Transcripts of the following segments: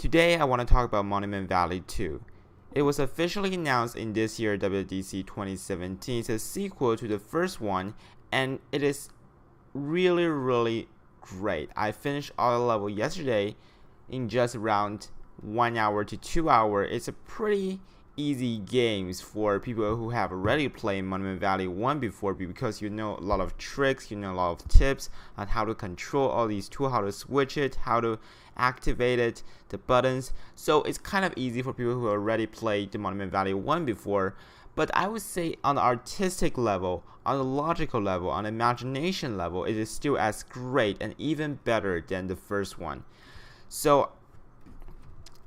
Today I want to talk about Monument Valley 2. It was officially announced in this year WDC 2017. It's a sequel to the first one, and it is really great. I finished all the level yesterday in just around 1 hour to 2 hours. It's a pretty easy games for people who have already played Monument Valley 1 before, because you know a lot of tricks, you know a lot of tips on how to control all these tools, how to switch it, how to activate it, the buttons. So it's kind of easy for people who already played the Monument Valley 1 before. But I would say on the artistic level, on the logical level, on the imagination level, it is still as great and even better than the first one. So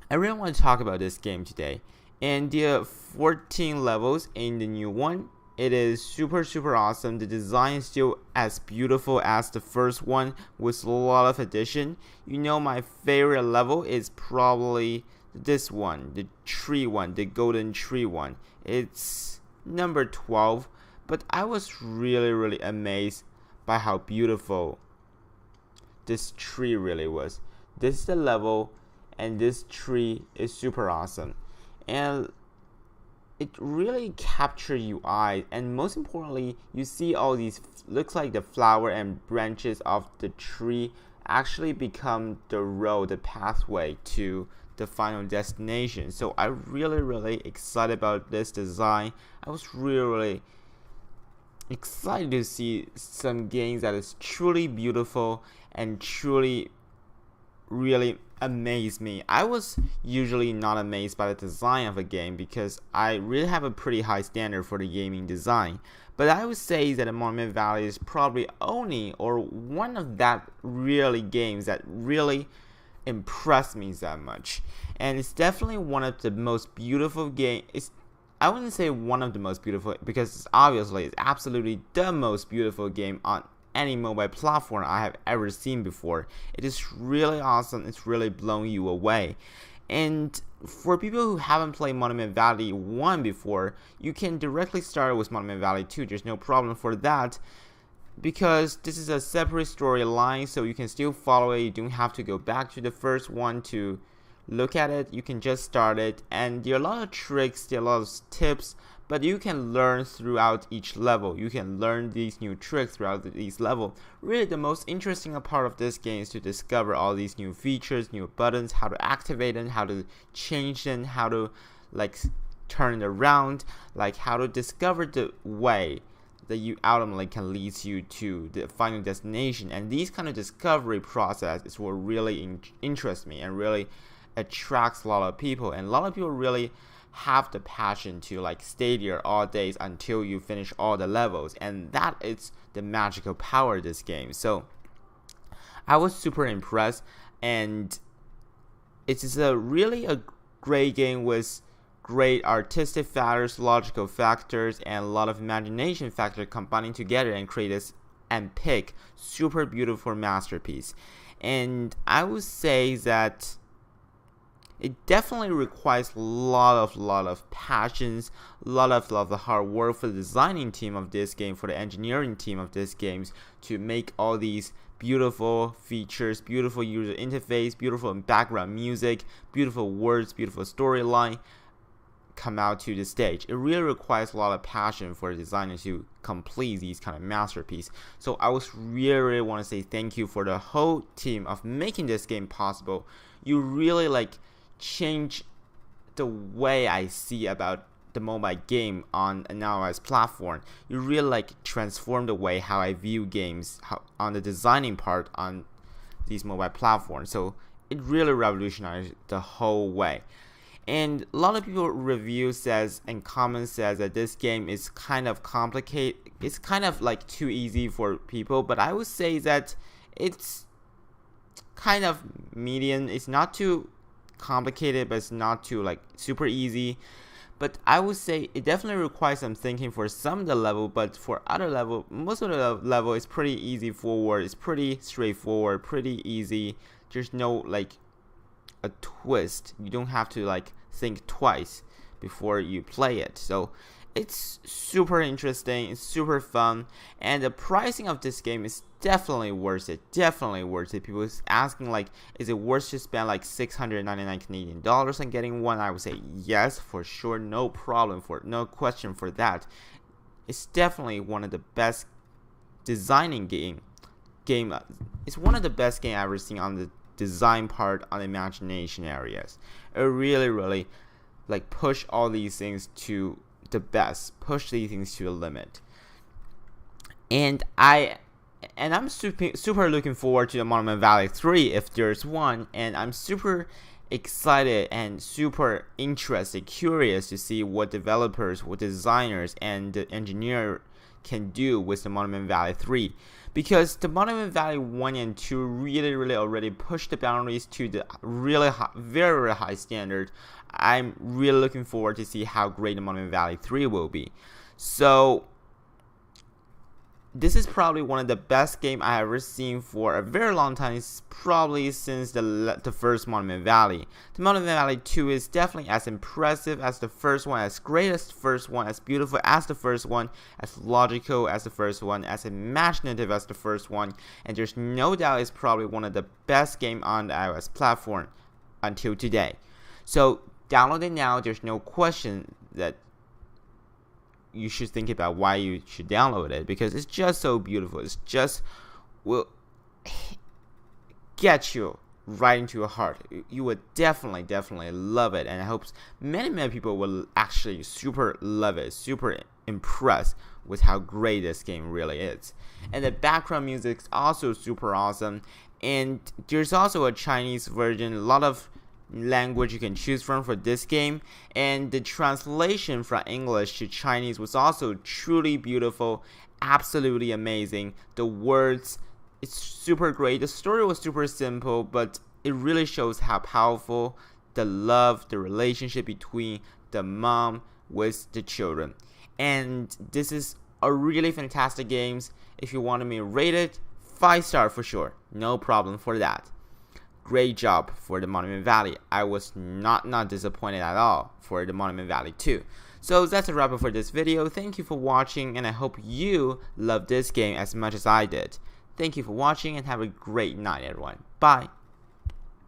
I really want to talk about this game today. And there are 14 levels in the new one. It is super awesome. The design is still as beautiful as the first one with a lot of addition. You know, my favorite level is probably this one, the tree one, the golden tree one. It's number 12, but I was really amazed by how beautiful this tree really was. This is the level, and this tree is super awesome. And it really captures your eye, and most importantly, you see all these looks like the flower and branches of the tree actually become the road, the pathway to the final destination. So I really excited about this design. I was really excited to see some games that is truly beautiful and truly really amazed me. I was usually not amazed by the design of a game because I really have a pretty high standard for the gaming design. But I would say that Monument Valley is probably only or one of that really games that really impressed me that much. And it's definitely one of the most beautiful games. I wouldn't say one of the most beautiful, because it's absolutely the most beautiful game on any mobile platform I have ever seen before. It is really awesome. It's really blown you away. And for people who haven't played Monument Valley 1 before, you can directly start with Monument Valley 2. There's no problem for that, because this is a separate storyline, so you can still follow it. You don't have to go back to the first one to look at it. You can just start it, and there are a lot of tricks, there are a lot of tips, but you can learn throughout each level. You can learn these new tricks throughout these levels. Really, the most interesting part of this game is to discover all these new features, new buttons, how to activate them, how to change them, how to turn it around, how to discover the way that you ultimately can lead you to the final destination. And these kind of discovery process is what really interests me and really attracts a lot of people. And a lot of people really have the passion to stay there all days until you finish all the levels, and that is the magical power of this game. So I was super impressed, and it is really a great game with great artistic factors, logical factors, and a lot of imagination factors combining together and create this epic, super beautiful masterpiece. And I would say that it definitely requires a lot of passions, a lot of hard work for the designing team of this game, for the engineering team of this game, to make all these beautiful features, beautiful user interface, beautiful background music, beautiful words, beautiful storyline come out to the stage. It really requires a lot of passion for the designer to complete these kind of masterpiece. So I was really want to say thank you for the whole team of making this game possible. You really change the way I see about the mobile game on an iOS platform. You really transform the way how I view games on the designing part on these mobile platforms. So it really revolutionized the whole way. And a lot of people review says and comments says that this game is kind of complicated. It's kind of too easy for people, but I would say that it's kind of medium. It's not too complicated, but it's not too super easy. But I would say it definitely requires some thinking for some of the level, but for other level, most of the level is pretty easy forward. It's pretty straightforward, pretty easy. There's no a twist. You don't have to think twice before you play it. So it's super interesting, it's super fun, and the pricing of this game is definitely worth it. Definitely worth it. People asking like, is it worth to spend like 699 Canadian dollars on getting one? I would say yes, for sure, no problem, no question for that. It's definitely one of the best designing game. It's one of the best game I've ever seen on the design part, on the imagination areas. It really like push all these things to the best, push these things to the limit. And I'm super looking forward to the Monument Valley 3 if there's one, and I'm super excited and super interested, curious to see what developers, what designers, and the engineer can do with the Monument Valley 3, because the Monument Valley 1 and 2 really already pushed the boundaries to the really high, very high standard. I'm really looking forward to see how great the Monument Valley 3 will be. So this is probably one of the best games I have ever seen for a very long time. It's probably since the first Monument Valley. The Monument Valley 2 is definitely as impressive as the first one, as great as the first one, as beautiful as the first one, as logical as the first one, as imaginative as the first one, and there's no doubt it's probably one of the best games on the iOS platform until today. So download it now. There's no question that you should think about why you should download it, because it's just so beautiful. It's just will get you right into your heart. You would definitely love it, and I hope many people will actually super love it, super impressed with how great this game really is. And the background music is also super awesome, and there's also a Chinese version, a lot of language you can choose from for this game, and the translation from English to Chinese was also truly beautiful, absolutely amazing. The words, it's super great. The story was super simple, but it really shows how powerful the love, the relationship between the mom with the children. And this is a really fantastic game. If you wanted me to rate it, 5-star for sure, no problem for that. Great job for the Monument Valley. I was not disappointed at all for the Monument Valley 2. So that's a wrap up for this video. Thank you for watching, and I hope you loved this game as much as I did. Thank you for watching, and have a great night, everyone. Bye.